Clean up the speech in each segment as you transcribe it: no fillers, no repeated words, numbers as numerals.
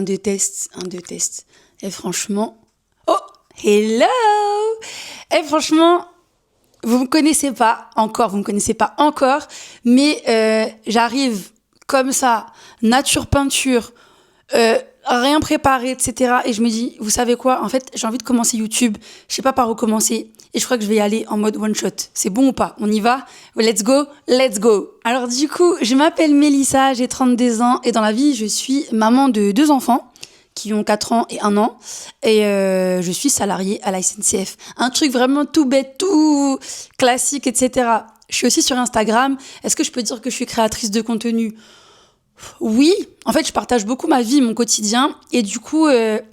Un, deux tests. Et franchement... Oh, hello! Et franchement, vous me connaissez pas encore, mais j'arrive comme ça, nature peinture, rien préparé, etc. Et je me dis, vous savez quoi? En fait, j'ai envie de commencer YouTube. Je sais pas par où commencer. Et je crois que je vais y aller en mode one shot. C'est bon ou pas? On y va? Let's go, let's go. Alors du coup, je m'appelle Mélissa, j'ai 32 ans. Et dans la vie, je suis maman de 2 enfants qui ont 4 ans et 1 an. Et je suis salariée à la SNCF. Un truc vraiment tout bête, tout classique, etc. Je suis aussi sur Instagram. Est-ce que je peux dire que je suis créatrice de contenu? Oui, en fait, je partage beaucoup ma vie, mon quotidien. Et du coup,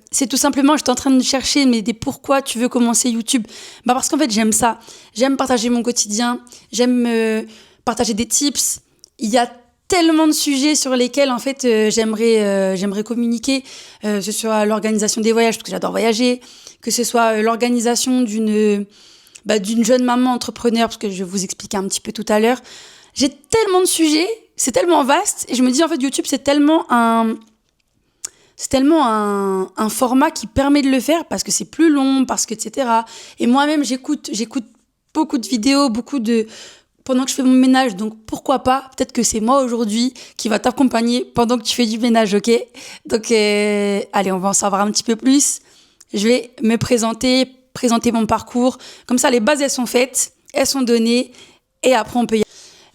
c'est tout simplement, j'étais en train de chercher, mais des pourquoi tu veux commencer YouTube? Bah parce qu'en fait, j'aime ça. J'aime partager mon quotidien. J'aime partager des tips. Il y a tellement de sujets sur lesquels, en fait, j'aimerais communiquer. Que ce soit l'organisation des voyages, parce que j'adore voyager. Que ce soit l'organisation d'une jeune maman entrepreneur, parce que je vais vous expliquer un petit peu tout à l'heure. J'ai tellement de sujets, c'est tellement vaste, et je me dis en fait YouTube c'est tellement un format qui permet de le faire parce que c'est plus long, parce que etc. Et moi-même j'écoute beaucoup de vidéos, pendant que je fais mon ménage, donc pourquoi pas, peut-être que c'est moi aujourd'hui qui va t'accompagner pendant que tu fais du ménage, ok? Donc allez, on va en savoir un petit peu plus. Je vais me présenter mon parcours, comme ça les bases elles sont faites, elles sont données, et après on peut y aller.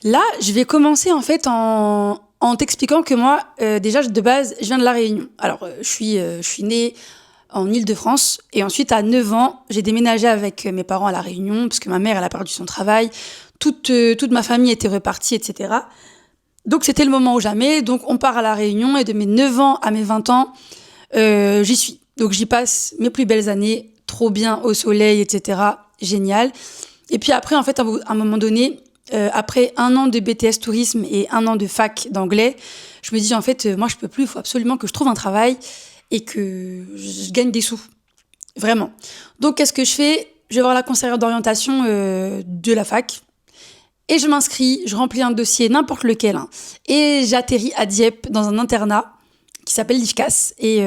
Là, je vais commencer en fait en t'expliquant que moi, déjà de base, je viens de La Réunion. Alors, je suis née en Île-de-France et ensuite à 9 ans, j'ai déménagé avec mes parents à La Réunion parce que ma mère, elle a perdu son travail. Toute ma famille était repartie, etc. Donc, c'était le moment ou jamais. Donc, on part à La Réunion et de mes 9 ans à mes 20 ans, j'y suis. Donc, j'y passe mes plus belles années, trop bien au soleil, etc. Génial. Et puis après, en fait, à un moment donné... après 1 an de BTS tourisme et 1 an de fac d'anglais, je me dis en fait, moi je peux plus, il faut absolument que je trouve un travail et que je gagne des sous. Vraiment. Donc qu'est-ce que je fais? Je vais voir la conseillère d'orientation de la fac et je m'inscris, je remplis un dossier, n'importe lequel, hein, et j'atterris à Dieppe dans un internat qui s'appelle l'IFCAS et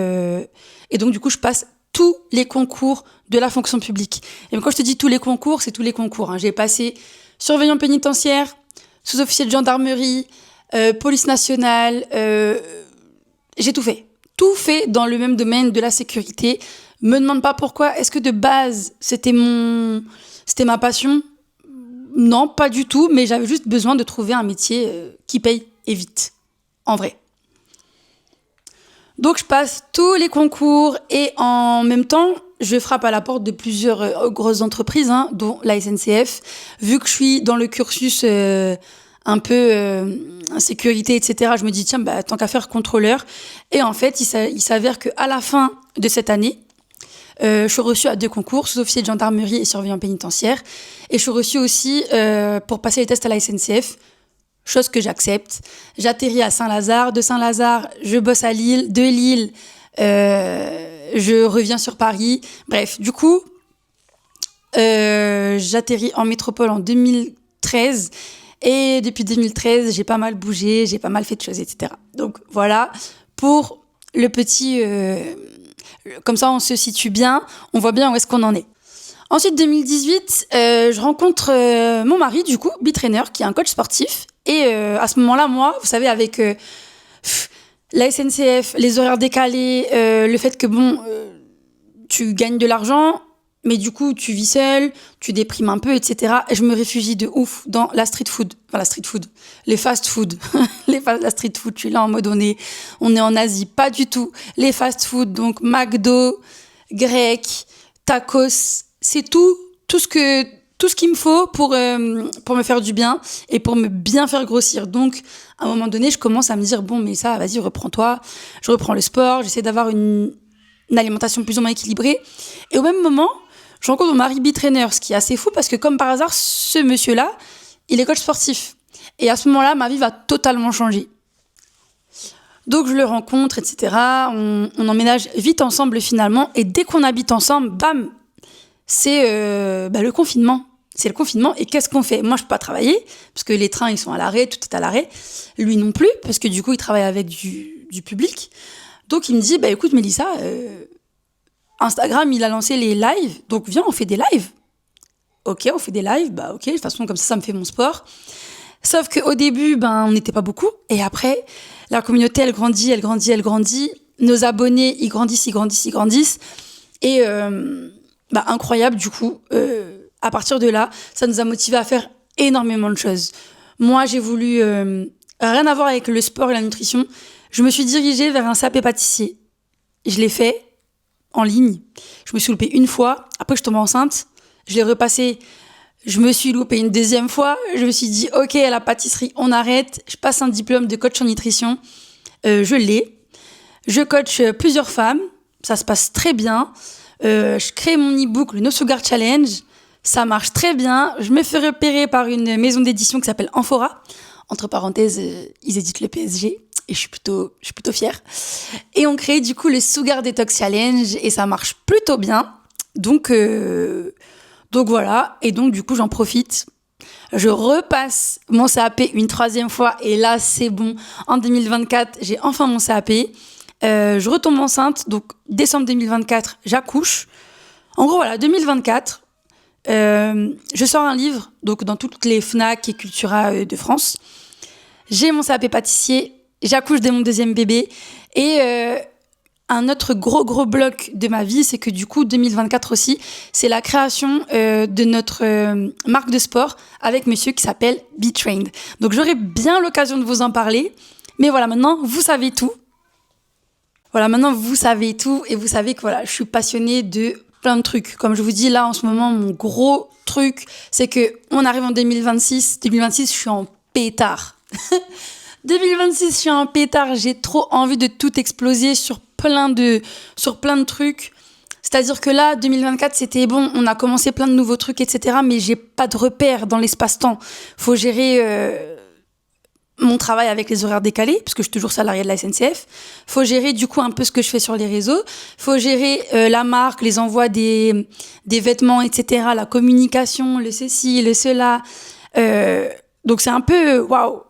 donc du coup je passe tous les concours de la fonction publique. Et quand je te dis tous les concours, c'est tous les concours, hein. J'ai passé surveillant pénitentiaire, sous-officier de gendarmerie, police nationale, j'ai tout fait. Tout fait dans le même domaine de la sécurité. Me demande pas pourquoi. Est-ce que de base, c'était ma passion? Non, pas du tout, mais j'avais juste besoin de trouver un métier qui paye et vite. En vrai. Donc, je passe tous les concours et en même temps, je frappe à la porte de plusieurs grosses entreprises, hein, dont la SNCF. Vu que je suis dans le cursus un peu sécurité, etc., je me dis, tiens, tant qu'à faire contrôleur. Et en fait, il s'avère qu'à la fin de cette année, je suis reçue à 2 concours, sous-officier de gendarmerie et surveillant pénitentiaire. Et je suis reçue aussi pour passer les tests à la SNCF. Chose que j'accepte. J'atterris à Saint-Lazare. De Saint-Lazare, je bosse à Lille. De Lille, je reviens sur Paris. Bref, du coup, j'atterris en métropole en 2013. Et depuis 2013, j'ai pas mal bougé, j'ai pas mal fait de choses, etc. Donc voilà, pour le petit... comme ça, on se situe bien, on voit bien où est-ce qu'on en est. Ensuite, 2018, je rencontre mon mari, du coup, B-Trainer, qui est un coach sportif. Et à ce moment-là, moi, vous savez, avec la SNCF, les horaires décalés, le fait que, tu gagnes de l'argent, mais du coup, tu vis seule, tu déprimes un peu, etc. Et je me réfugie de ouf dans la street food. Enfin, la street food. Les fast food. La street food, je suis là en mode, on est en Asie. Pas du tout. Les fast food, donc McDo, grec, tacos, c'est tout ce qu'il me faut pour me faire du bien et pour me bien faire grossir. Donc, à un moment donné, je commence à me dire, bon, mais ça, vas-y, reprends-toi. Je reprends le sport, j'essaie d'avoir une alimentation plus ou moins équilibrée. Et au même moment, je rencontre mon mari B-Trainer, ce qui est assez fou parce que comme par hasard, ce monsieur-là, il est coach sportif. Et à ce moment-là, ma vie va totalement changer. Donc, je le rencontre, etc. On emménage vite ensemble finalement. Et dès qu'on habite ensemble, bam, c'est le confinement. C'est le confinement. Et qu'est-ce qu'on fait? Moi, je peux pas travailler parce que les trains, ils sont à l'arrêt, tout est à l'arrêt. Lui non plus, parce que du coup, il travaille avec du public. Donc il me dit, bah écoute Mélissa, Instagram il a lancé les lives, donc viens on fait des lives. Ok, on fait des lives, bah ok, de toute façon comme ça me fait mon sport. Sauf qu'au début, on n'était pas beaucoup, et après, la communauté elle grandit, elle grandit, elle grandit, nos abonnés ils grandissent, ils grandissent, ils grandissent, et incroyable du coup, à partir de là, ça nous a motivés à faire énormément de choses. Moi j'ai voulu, rien à voir avec le sport et la nutrition, je me suis dirigée vers un CAP pâtissier. Je l'ai fait en ligne. Je me suis loupée une fois. Après, je tombe enceinte. Je l'ai repassé. Je me suis loupée une deuxième fois. Je me suis dit, OK, à la pâtisserie, on arrête. Je passe un diplôme de coach en nutrition. Je l'ai. Je coach plusieurs femmes. Ça se passe très bien. Je crée mon e-book, le No Sugar Challenge. Ça marche très bien. Je me fais repérer par une maison d'édition qui s'appelle Amphora. Entre parenthèses, ils éditent le PSG. Et je suis plutôt fière. Et on crée du coup le Sugar Detox Challenge et ça marche plutôt bien. Donc voilà. Et donc du coup, j'en profite. Je repasse mon CAP une troisième fois et là, c'est bon. En 2024, j'ai enfin mon CAP. Je retombe enceinte. Donc décembre 2024, j'accouche. En gros, voilà, 2024, je sors un livre donc dans toutes les Fnac et Cultura de France. J'ai mon CAP pâtissier. J'accouche de mon deuxième bébé. Et un autre gros bloc de ma vie, c'est que du coup, 2024 aussi, c'est la création de notre marque de sport avec monsieur qui s'appelle B-Trained. Donc, j'aurai bien l'occasion de vous en parler. Mais voilà, maintenant, vous savez tout. Voilà, maintenant, vous savez tout. Et vous savez que voilà, je suis passionnée de plein de trucs. Comme je vous dis, là, en ce moment, mon gros truc, c'est qu'on arrive en 2026. 2026, je suis en pétard. 2026, je suis un pétard. J'ai trop envie de tout exploser sur plein de trucs. C'est-à-dire que là, 2024, c'était bon. On a commencé plein de nouveaux trucs, etc. Mais j'ai pas de repères dans l'espace-temps. Faut gérer mon travail avec les horaires décalés, puisque je suis toujours salariée de la SNCF. Faut gérer du coup un peu ce que je fais sur les réseaux. Faut gérer la marque, les envois des vêtements, etc. La communication, le ceci, le cela. Donc c'est un peu waouh.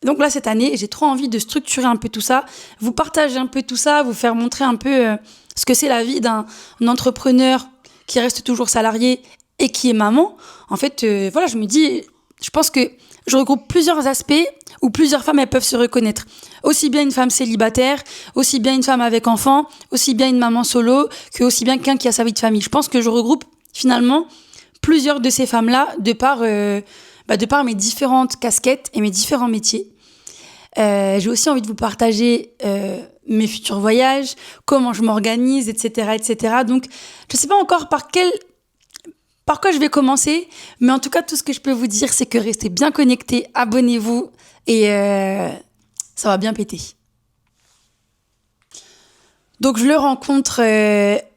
Donc là, cette année, j'ai trop envie de structurer un peu tout ça, vous partager un peu tout ça, vous faire montrer un peu ce que c'est la vie d'un entrepreneur qui reste toujours salarié et qui est maman. En fait, voilà, je me dis, je pense que je regroupe plusieurs aspects où plusieurs femmes, elles peuvent se reconnaître. Aussi bien une femme célibataire, aussi bien une femme avec enfant, aussi bien une maman solo, que aussi bien quelqu'un qui a sa vie de famille. Je pense que je regroupe finalement plusieurs de ces femmes-là de par mes différentes casquettes et mes différents métiers. J'ai aussi envie de vous partager mes futurs voyages, comment je m'organise, etc., etc. Donc, je ne sais pas encore par quoi je vais commencer, mais en tout cas, tout ce que je peux vous dire, c'est que restez bien connectés, abonnez-vous et ça va bien péter. Donc, je le rencontre.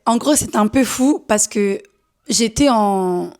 En gros, c'était un peu fou parce que j'étais en